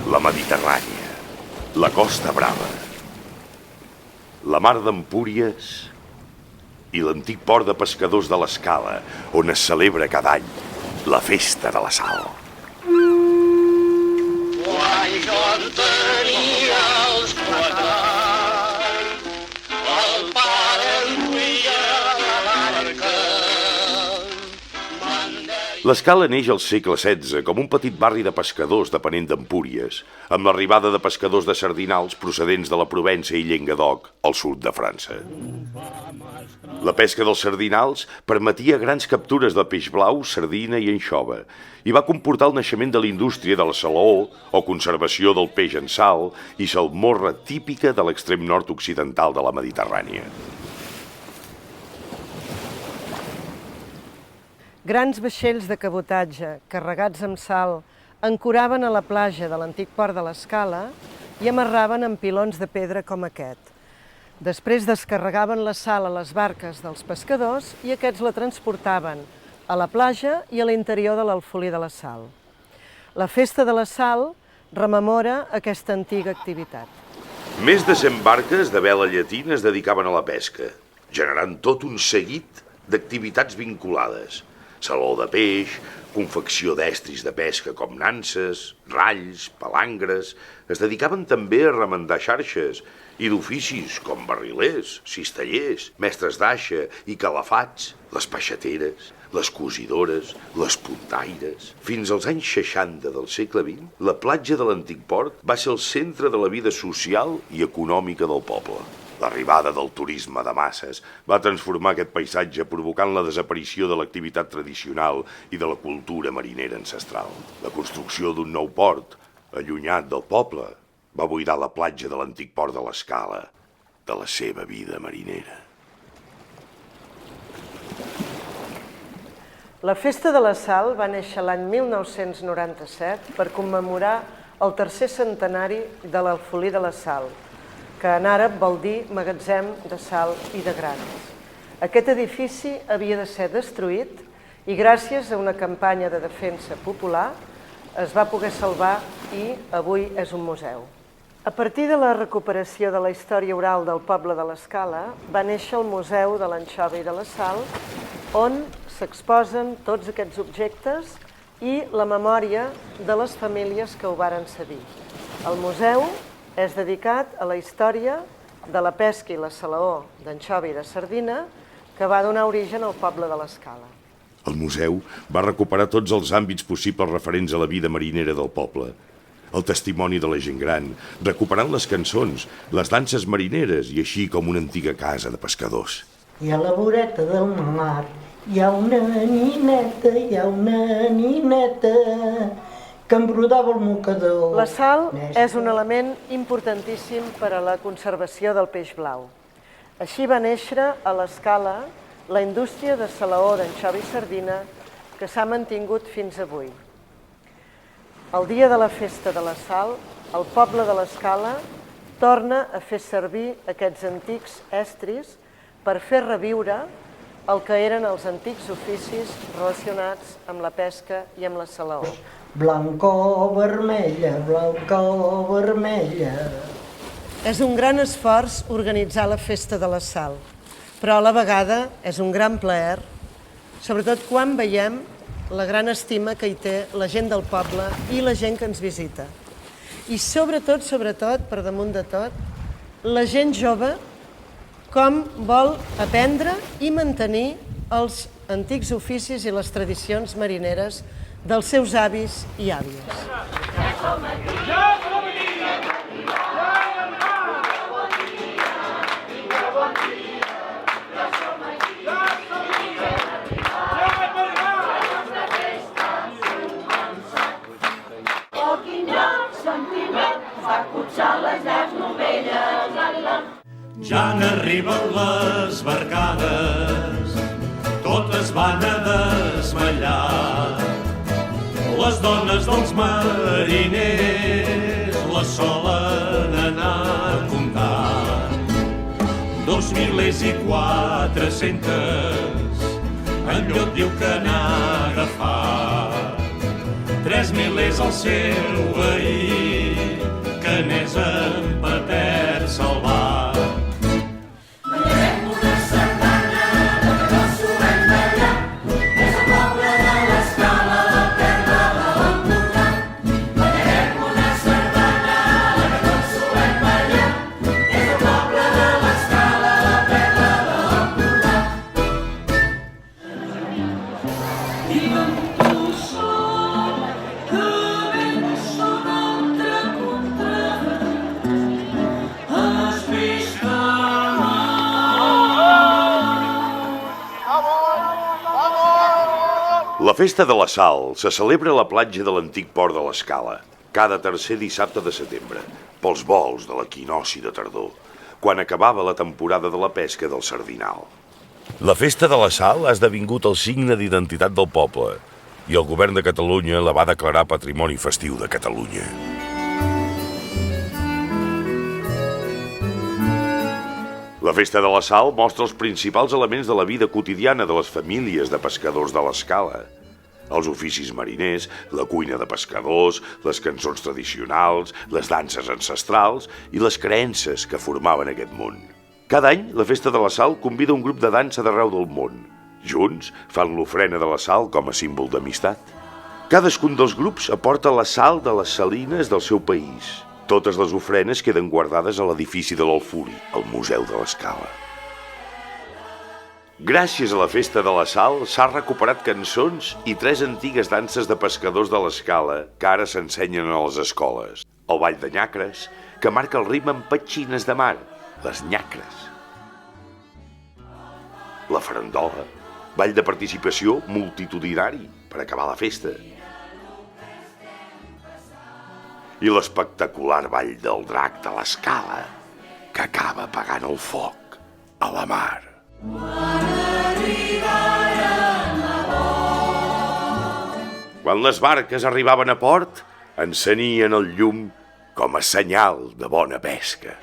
La Mediterrània, la Costa Brava, la mar d'Empúries i l'antic port de pescadors de l'Escala, on es celebra cada any la Festa de la Sal. Quan jo en tenia els 4 anys, el pare en duia la barca. L'Escala neix al segle XVI com un petit barri de pescadors depenent d'Empúries, amb l'arribada de pescadors de sardinals procedents de la Provença i Llenguadoc, al sud de França. La pesca dels sardinals permetia grans captures de peix blau, sardina i anxova, i va comportar el naixement de la indústria de la salaó o conservació del peix en sal i salmorra típica de l'extrem nord-occidental de la Mediterrània. Grans vaixells de cabotatge, carregats amb sal, ancoraven a la platja de l'antic port de l'Escala i amarraven amb pilons de pedra com aquest. Després descarregaven la sal a les barques dels pescadors i aquests la transportaven a la platja i a l'interior de l'Alfolí de la Sal. La Festa de la Sal rememora aquesta antiga activitat. Més de 100 barques de vela llatina es dedicaven a la pesca, generant tot un seguit d'activitats vinculades. Saló de peix, confecció d'estris de pesca com nanses, ralls, palangres. Es dedicaven també a remendar xarxes i d'oficis com barrilers, cistellers, mestres d'aixa i calafats, les peixateres, les cosidores, les puntaires. Fins als anys 60 del segle XX, la platja de l'antic port va ser el centre de la vida social i econòmica del poble. L'arribada del turisme de masses va transformar aquest paisatge, provocant la desaparició de l'activitat tradicional i de la cultura marinera ancestral. La construcció d'un nou port, allunyat del poble, va buidar la platja de l'antic port de l'Escala de la seva vida marinera. La Festa de la Sal va néixer l'any 1997 per commemorar el 3è centenari de l'Alfolí de la Sal, que en àrab vol dir magatzem de sal i de grans. Aquest edifici havia de ser destruït i gràcies a una campanya de defensa popular es va poder salvar i avui és un museu. A partir de la recuperació de la història oral del poble de l'Escala va néixer el Museu de l'Anxova i de la Sal, on s'exposen tots aquests objectes i la memòria de les famílies que ho varen cedir. El museu és dedicat a la història de la pesca i la salaó d'anxova i de sardina que va donar origen al poble de l'Escala. El museu va recuperar tots els àmbits possibles referents a la vida marinera del poble. El testimoni de la gent gran, recuperant les cançons, les danses marineres i així com una antiga casa de pescadors. I a la voreta del mar hi ha una nineta, que embrodava el mocador. La sal és un element importantíssim per a la conservació del peix blau. Així va néixer a l'Escala la indústria de salaó d'anxova i sardina que s'ha mantingut fins avui. El dia de la festa de la sal, el poble de l'Escala torna a fer servir aquests antics estris per fer reviure el que eren els antics oficis relacionats amb la pesca i amb la salaó. Blancor, vermella, blancor, vermella. És un gran esforç organitzar la festa de la sal, però a la vegada és un gran plaer, sobretot quan veiem la gran estima que hi té la gent del poble i la gent que ens visita. I sobretot, per damunt de tot, la gent jove com vol aprendre i mantenir els antics oficis i les tradicions marineres dels seus avis i àvies. Ja n'arriben les barcades, totes van a desmallar. Les dones dels mariners les solen anar comptant. 2 milers i 400 en lloc diu que n'ha agafat. 3 milers al seu veí que n'és en Pepet salvat. La festa de la sal se celebra a la platja de l'antic port de l'Escala, cada tercer dissabte de setembre, pels vols de l'equinoci de tardor, quan acabava la temporada de la pesca del sardinal. La festa de la sal ha esdevingut el signe d'identitat del poble i el govern de Catalunya la va declarar Patrimoni Festiu de Catalunya. La festa de la sal mostra els principals elements de la vida quotidiana de les famílies de pescadors de l'Escala. Els oficis mariners, la cuina de pescadors, les cançons tradicionals, les danses ancestrals i les creences que formaven aquest món. Cada any, la festa de la sal convida un grup de dansa d'arreu del món. Junts fan l'ofrena de la sal com a símbol d'amistat. Cadascun dels grups aporta la sal de les salines del seu país. Totes les ofrenes queden guardades a l'edifici de l'Alfuri, al Museu de l'Escala. Gràcies a la festa de la sal s'ha recuperat cançons i 3 antigues danses de pescadors de l'Escala que ara s'ensenyen a les escoles. El ball de nyacres, que marca el ritme amb petxines de mar, les nyacres. La farandola, ball de participació multitudinari per acabar la festa. I l'espectacular ball del drac de l'Escala, que acaba apagant el foc a la mar. Quan les barques arribaven a port, encenien el llum com a senyal de bona pesca.